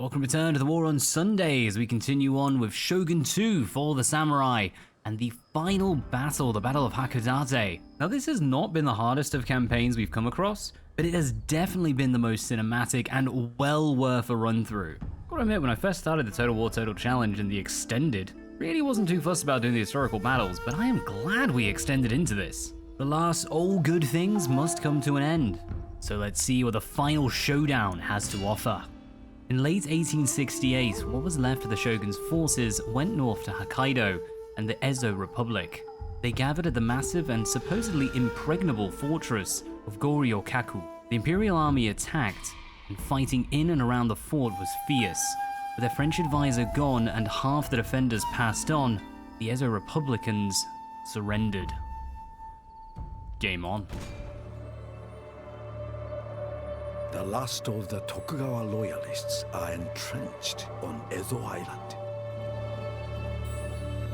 Welcome return to the War on Sunday as we continue on with Shogun 2 for the Samurai and the final battle, the Battle of Hakodate. Now this has not been the hardest of campaigns we've come across, but it has definitely been the most cinematic and well worth a run through. Gotta admit, when I first started the Total War Total Challenge and the Extended, really wasn't too fussed about doing the historical battles, but I am glad we extended into this. The last all good things must come to an end. So let's see what the final showdown has to offer. In late 1868, what was left of the Shogun's forces went north to Hokkaido and the Ezo Republic. They gathered at the massive and supposedly impregnable fortress of Goryokaku. The Imperial army attacked, and fighting in and around the fort was fierce. With their French advisor gone and half the defenders passed on, the Ezo Republicans surrendered. Game on. The last of the Tokugawa loyalists are entrenched on Ezo Island.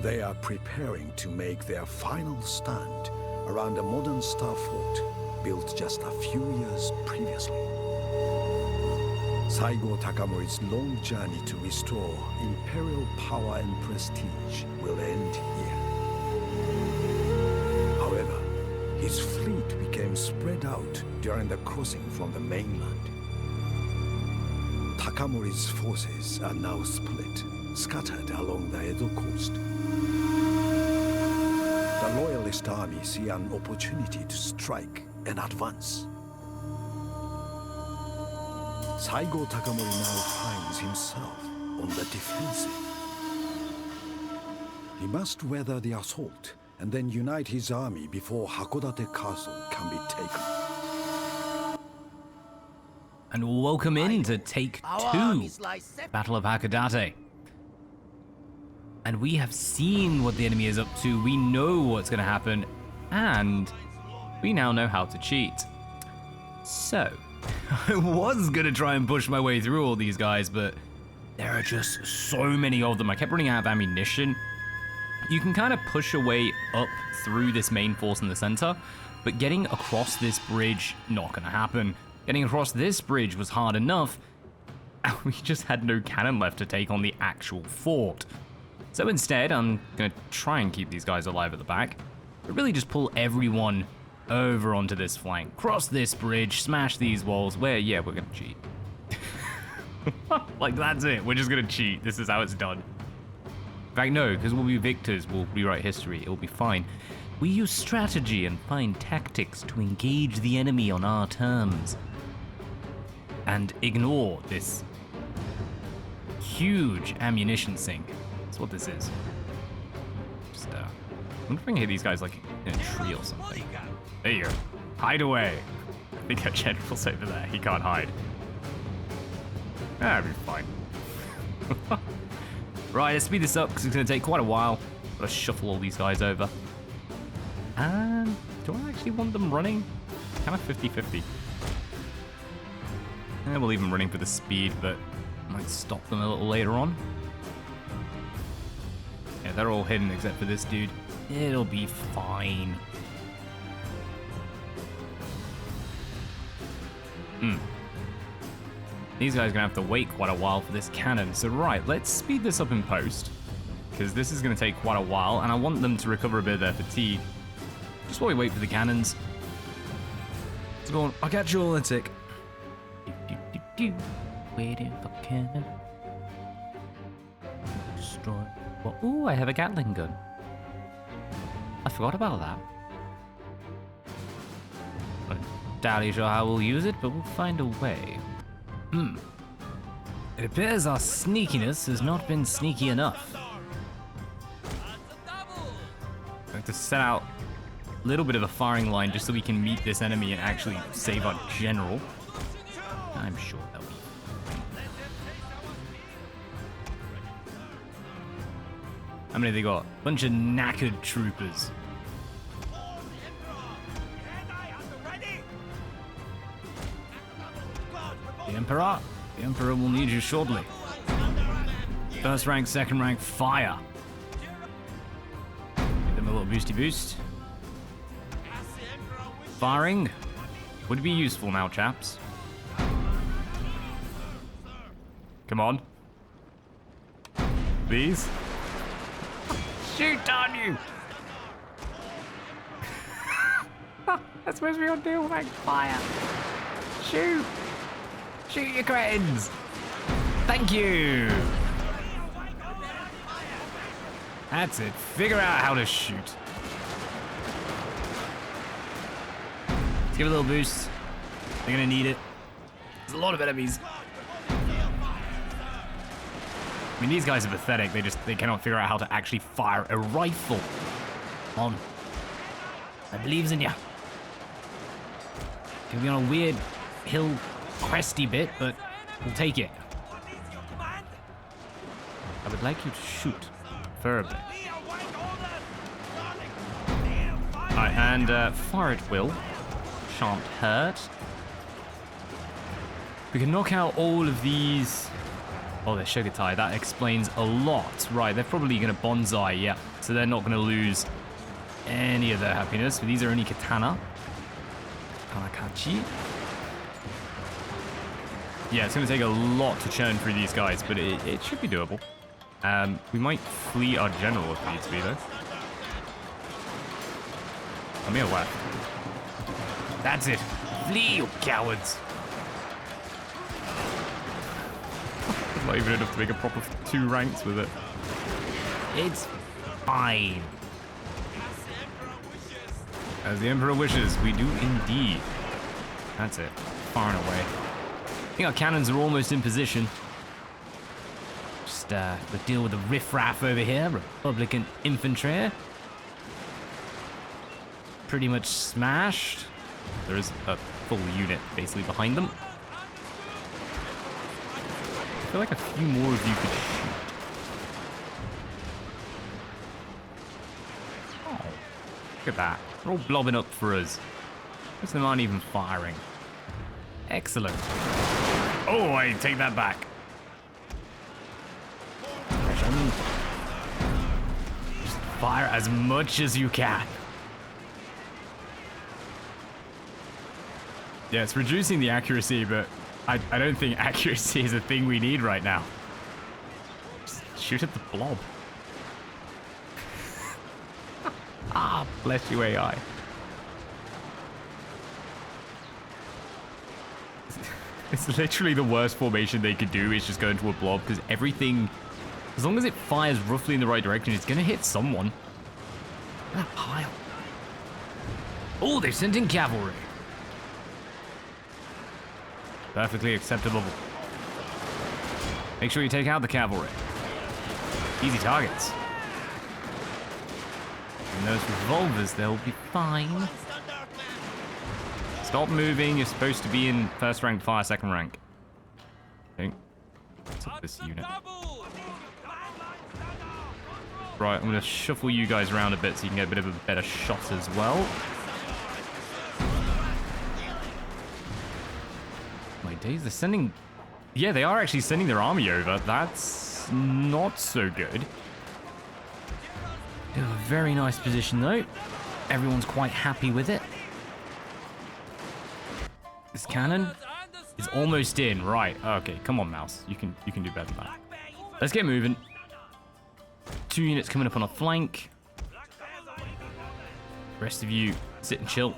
They are preparing to make their final stand around a modern star fort built just a few years previously. Saigo Takamori's long journey to restore imperial power and prestige will end here. However, his fleet became spread out during the crossing from the mainland. Takamori's forces are now split, scattered along the Edo coast. The loyalist army see an opportunity to strike and advance. Saigo Takamori now finds himself on the defensive. He must weather the assault and then unite his army before Hakodate Castle can be taken. And welcome in to Take 2, Battle of Hakodate. And we have seen what the enemy is up to, we know what's going to happen, and we now know how to cheat. So, I was going to try and push my way through all these guys, but there are just so many of them. I kept running out of ammunition. You can kind of push your way up through this main force in the center, but getting across this bridge, not going to happen. Getting across this bridge was hard enough, and we just had no cannon left to take on the actual fort. So instead, I'm going to try and keep these guys alive at the back, but really just pull everyone over onto this flank. Cross this bridge, smash these walls, we're going to cheat. Like, that's it. We're just going to cheat. This is how it's done. In fact, no, because we'll be victors. We'll rewrite history. It'll be fine. We use strategy and find tactics to engage the enemy on our terms. And ignore this huge ammunition sink. That's what this is. Just, I wonder if I can hit these guys like in a tree or something. There you go. Hide away. I think our general's over there. He can't hide. That'll be fine. Right, let's speed this up because it's going to take quite a while. Gotta shuffle all these guys over. And do I actually want them running? Kind of 50-50. We'll leave them running for the speed, but might stop them a little later on. Yeah, they're all hidden except for this dude. It'll be fine. These guys are gonna have to wait quite a while for this cannon. So right, let's speed this up in post, because this is gonna take quite a while, and I want them to recover a bit of their fatigue. Just while we wait for the cannons. Let's go on. I'll catch you all in a tick. Waiting for cannon. Destroy. Well, ooh, I have a Gatling gun. I forgot about that. I'm not entirely sure how we'll use it, but we'll find a way. It appears our sneakiness has not been sneaky enough. I have to set out a little bit of a firing line just so we can meet this enemy and actually save our general. I'm sure they'll be fine. How many have they got? Bunch of knackered troopers. The Emperor will need you shortly. First rank, second rank, fire. Give them a little boosty boost. Firing would be useful now, chaps. Come on. Please. Shoot on you! That's supposed to be on deal like fire. Shoot! Shoot, you cretins! Thank you! That's it. Figure out how to shoot. Let's give it a little boost. They're gonna need it. There's a lot of enemies. I mean, these guys are pathetic. They cannot figure out how to actually fire a rifle. Come on. I believes in ya. Gonna be on a weird hill questy bit, but we'll take it. I would like you to shoot, preferably. Alright, and fire at will. Shan't hurt. We can knock out all of these. Oh, they're Hakodate. That explains a lot. Right, they're probably going to bonsai, yeah. So they're not going to lose any of their happiness. But these are only katana. Kanakachi. Yeah, it's going to take a lot to churn through these guys, but it should be doable. We might flee our general if needs be, though. I'm here left. That's it. Flee, you cowards. Not even enough to make a proper 2 ranks with it. It's fine. As the Emperor wishes, we do indeed. That's it. Far and away. I think our cannons are almost in position. Just we'll deal with the riffraff over here. Republican infantry. Pretty much smashed. There is a full unit basically behind them. I feel like a few more of you could shoot. Oh, look at that. They're all blobbing up for us. Most of them aren't even firing. Excellent. Oh, I take that back. Just fire as much as you can. Yeah, it's reducing the accuracy, but I don't think accuracy is a thing we need right now. Just shoot at the blob. Ah, bless you, AI. It's literally the worst formation they could do is just go into a blob, because everything, as long as it fires roughly in the right direction, it's going to hit someone. That pile. Oh, they've sent in cavalry. Perfectly acceptable. Make sure you take out the cavalry. Easy targets. And those revolvers, they'll be fine. Stop moving. You're supposed to be in first rank fire, second rank. Okay. What's up this unit? Right, I'm going to shuffle you guys around a bit so you can get a bit of a better shot as well. My days, they're sending... Yeah, they are actually sending their army over. That's not so good. They have a very nice position, though. Everyone's quite happy with it. This cannon is almost in. Right. Okay, come on, Mouse. You can do better than that. Let's get moving. 2 units coming up on a flank. The rest of you sit and chill.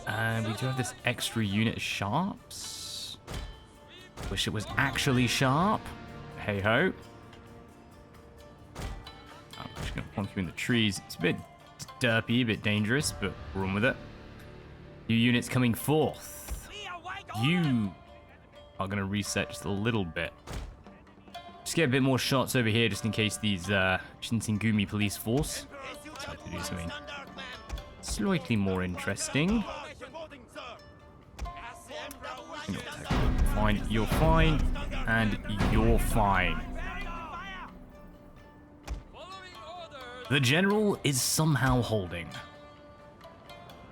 And we do have this extra unit of sharps. Wish it was actually sharp. Hey ho. I'm just going to plonk you in the trees. It's a bit derpy, a bit dangerous, but run with it. New units coming forth. You are going to reset just a little bit. Just get a bit more shots over here just in case these Shinsengumi police force decide to do something slightly more interesting. Fine, you're fine, and you're fine. The general is somehow holding.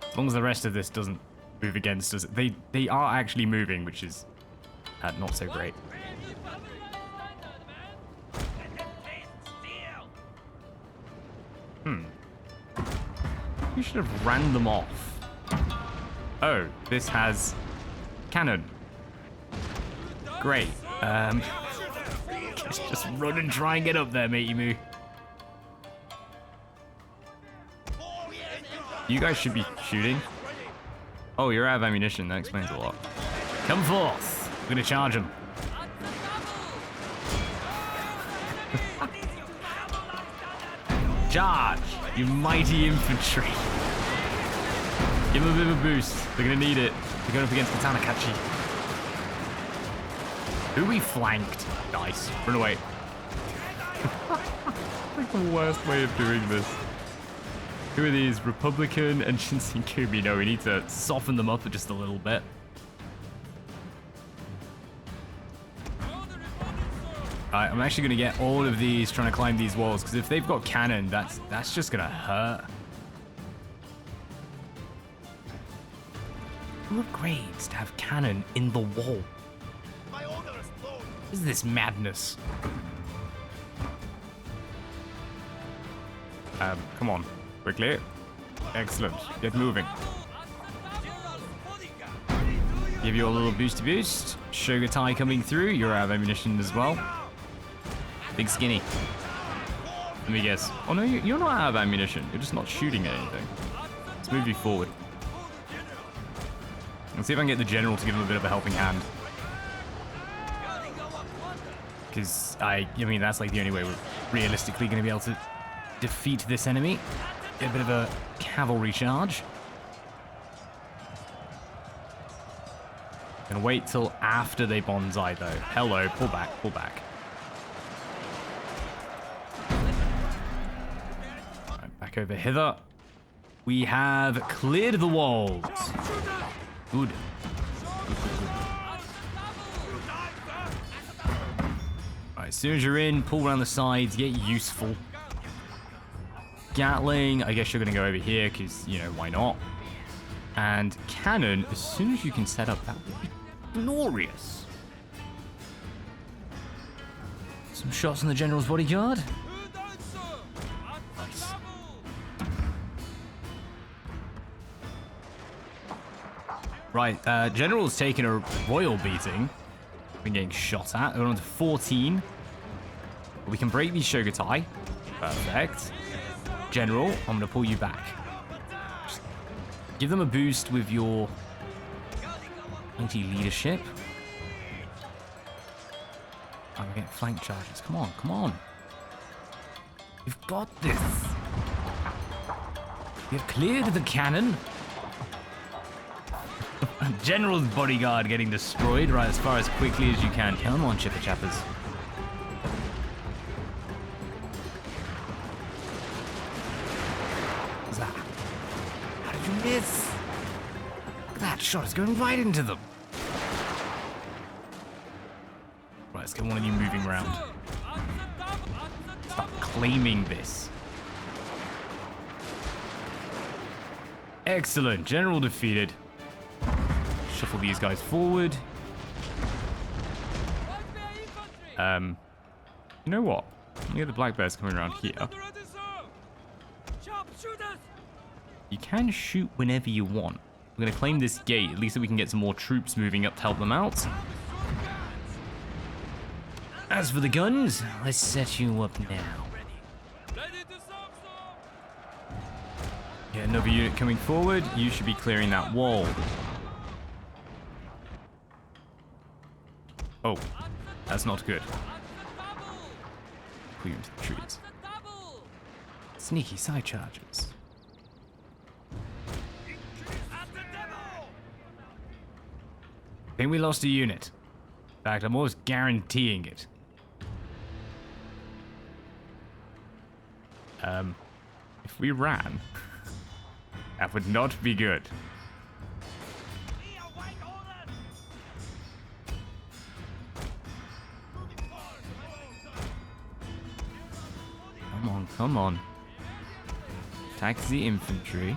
As long as the rest of this doesn't move against us. They are actually moving, which is not so great. You should have ran them off. Oh, this has cannon. Great. Just run and try and get up there, matey moo. You guys should be shooting. Oh, you're out of ammunition. That explains a lot. Come forth. We're gonna charge him. Charge, you mighty infantry. Give them a bit of a boost. They're gonna need it. They're going up against Katanakachi. Who we flanked? Nice. Run away. Like the worst way of doing this. Who are these? Republican and Shinsenkumi. No, we need to soften them up just a little bit. Alright, I'm actually going to get all of these trying to climb these walls, because if they've got cannon, that's just going to hurt. Who upgrades to have cannon in the wall? What is this madness? Come on. Quickly. Excellent. Get moving. Give you a little boosty boost. Shogatai coming through. You're out of ammunition as well. Big skinny. Let me guess. Oh no, you're not out of ammunition. You're just not shooting at anything. Let's move you forward. Let's see if I can get the general to give him a bit of a helping hand. Because I mean, that's like the only way we're realistically going to be able to defeat this enemy. Get a bit of a cavalry charge. Gonna wait till after they bonsai though. Hello, pull back, pull back. Right, back over hither. We have cleared the walls. Good. Right, as soon as you're in, pull around the sides, get useful. Gatling, I guess you're gonna go over here because, you know, why not? And cannon, as soon as you can set up, that would be glorious. Some shots on the general's bodyguard. Nice. Right, general's taken a royal beating. Been getting shot at. We're on to 14. But we can break these Shogatai. Perfect. General, I'm going to pull you back. Just give them a boost with your anti-leadership. Oh, we're getting flank charges. Come on, come on. You've got this. You've cleared the cannon. General's bodyguard getting destroyed right as far as quickly as you can. Come on, chipper chappers. What's that? How did you miss? That shot is going right into them. Right, let's get one of you moving around. Start claiming this. Excellent. General defeated. Shuffle these guys forward. You know what? Look at the black bears coming around here. You can shoot whenever you want. We're going to claim this gate, at least so we can get some more troops moving up to help them out. As for the guns, let's set you up now. Get another unit coming forward. You should be clearing that wall. Oh, that's not good. Pull you into the trees. Sneaky side charges. I think we lost a unit. In fact, I'm almost guaranteeing it. If we ran, that would not be good. Come on, come on. Attack the infantry.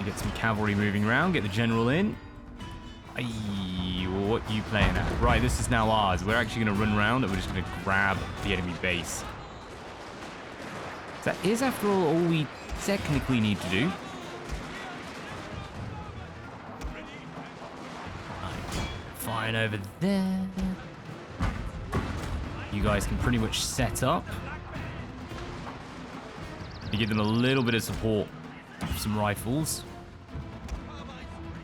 Get some cavalry moving around, get the general in. Aye, what are you playing at? Right, this is now ours. We're actually going to run around and we're just going to grab the enemy base. That is, after all we technically need to do. Right. Firing over there. You guys can pretty much set up. To give them a little bit of support with some rifles.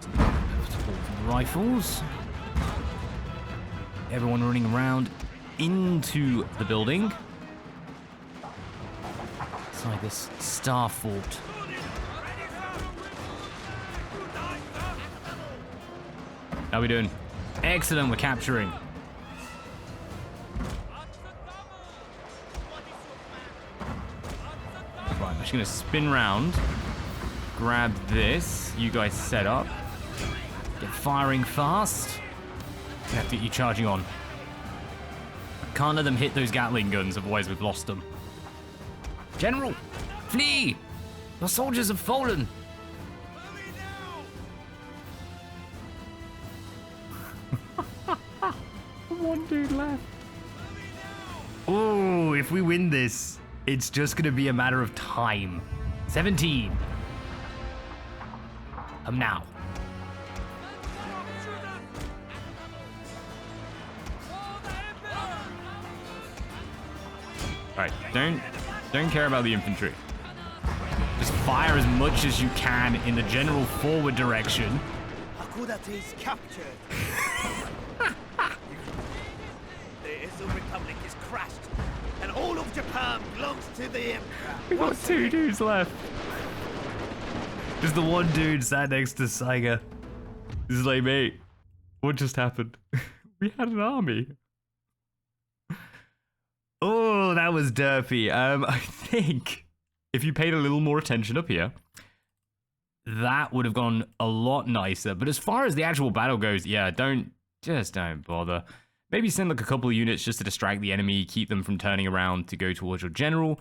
Support from rifles. Everyone running around into the building. Inside this star fort. How are we doing? Excellent, we're capturing. Right, I'm just gonna spin round. Grab this. You guys set up. Get firing fast. We have to get you charging on. Can't let them hit those Gatling guns, otherwise we've lost them. General, flee! Your soldiers have fallen. One dude left. Oh, if we win this, it's just gonna be a matter of time. 17. Now. Alright, don't care about the infantry. Just fire as much as you can in the general forward direction. Hakodate is captured. The Republic is crashed, and all of Japan belongs to the Emperor. We got two dudes left. Just the one dude sat next to Saiga. This is like, mate, what just happened? We had an army. Oh, that was derpy. I think if you paid a little more attention up here, that would have gone a lot nicer. But as far as the actual battle goes, yeah, just don't bother. Maybe send like a couple of units just to distract the enemy, keep them from turning around to go towards your general.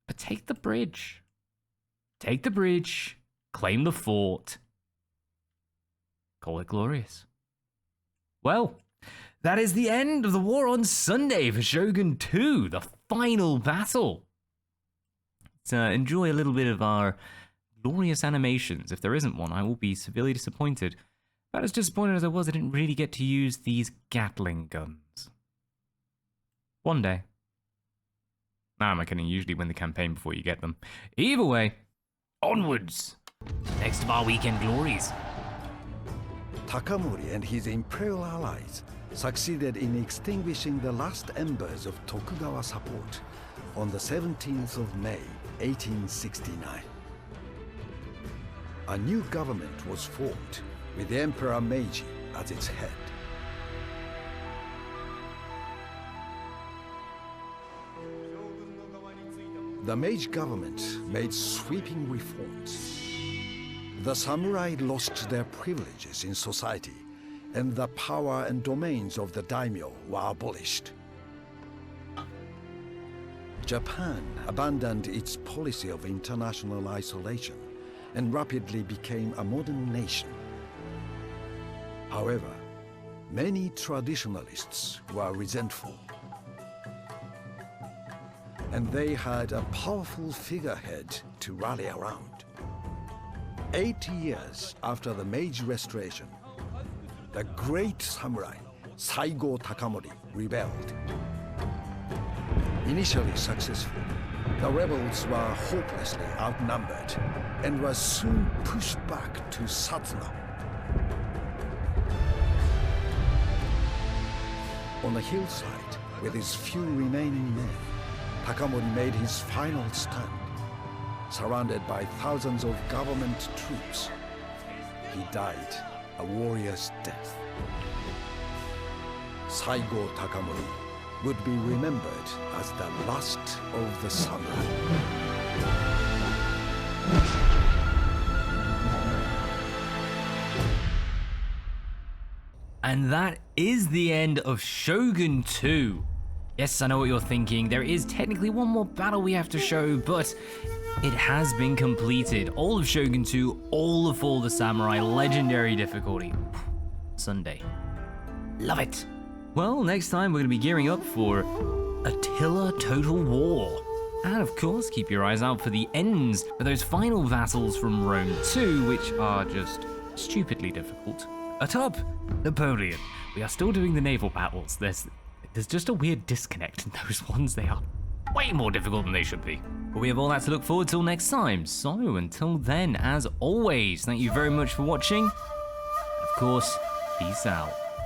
But take the bridge. Take the bridge, claim the fort, call it glorious. Well, that is the end of the war on Sunday for Shogun 2, the final battle. Let's enjoy a little bit of our glorious animations. If there isn't one, I will be severely disappointed. But as disappointed as I was, I didn't really get to use these Gatling guns. One day. Nah, am I kidding? You usually win the campaign before you get them. Either way, onwards. Next of our weekend glories. Takamori and his imperial allies succeeded in extinguishing the last embers of Tokugawa support on the 17th of May, 1869. A new government was formed with Emperor Meiji as its head. The Meiji government made sweeping reforms. The samurai lost their privileges in society, and the power and domains of the daimyo were abolished. Japan abandoned its policy of international isolation and rapidly became a modern nation. However, many traditionalists were resentful, and they had a powerful figurehead to rally around. 80 years after the Meiji Restoration, the great samurai Saigo Takamori rebelled. Initially successful, the rebels were hopelessly outnumbered and were soon pushed back to Satsuma. On a hillside with his few remaining men, Takamori made his final stand. Surrounded by thousands of government troops, he died a warrior's death. Saigo Takamori would be remembered as the last of the samurai. And that is the end of Shogun 2. Yes, I know what you're thinking. There is technically one more battle we have to show, but it has been completed. All of Shogun 2, all of Fall of the Samurai, legendary difficulty. Sunday. Love it. Well, next time we're going to be gearing up for Attila Total War. And of course, keep your eyes out for the ends for those final battles from Rome 2, which are just stupidly difficult. Atop, Napoleon. We are still doing the naval battles. There's just a weird disconnect in those ones. They are way more difficult than they should be. But we have all that to look forward to next time. So until then, as always, thank you very much for watching. And of course, peace out.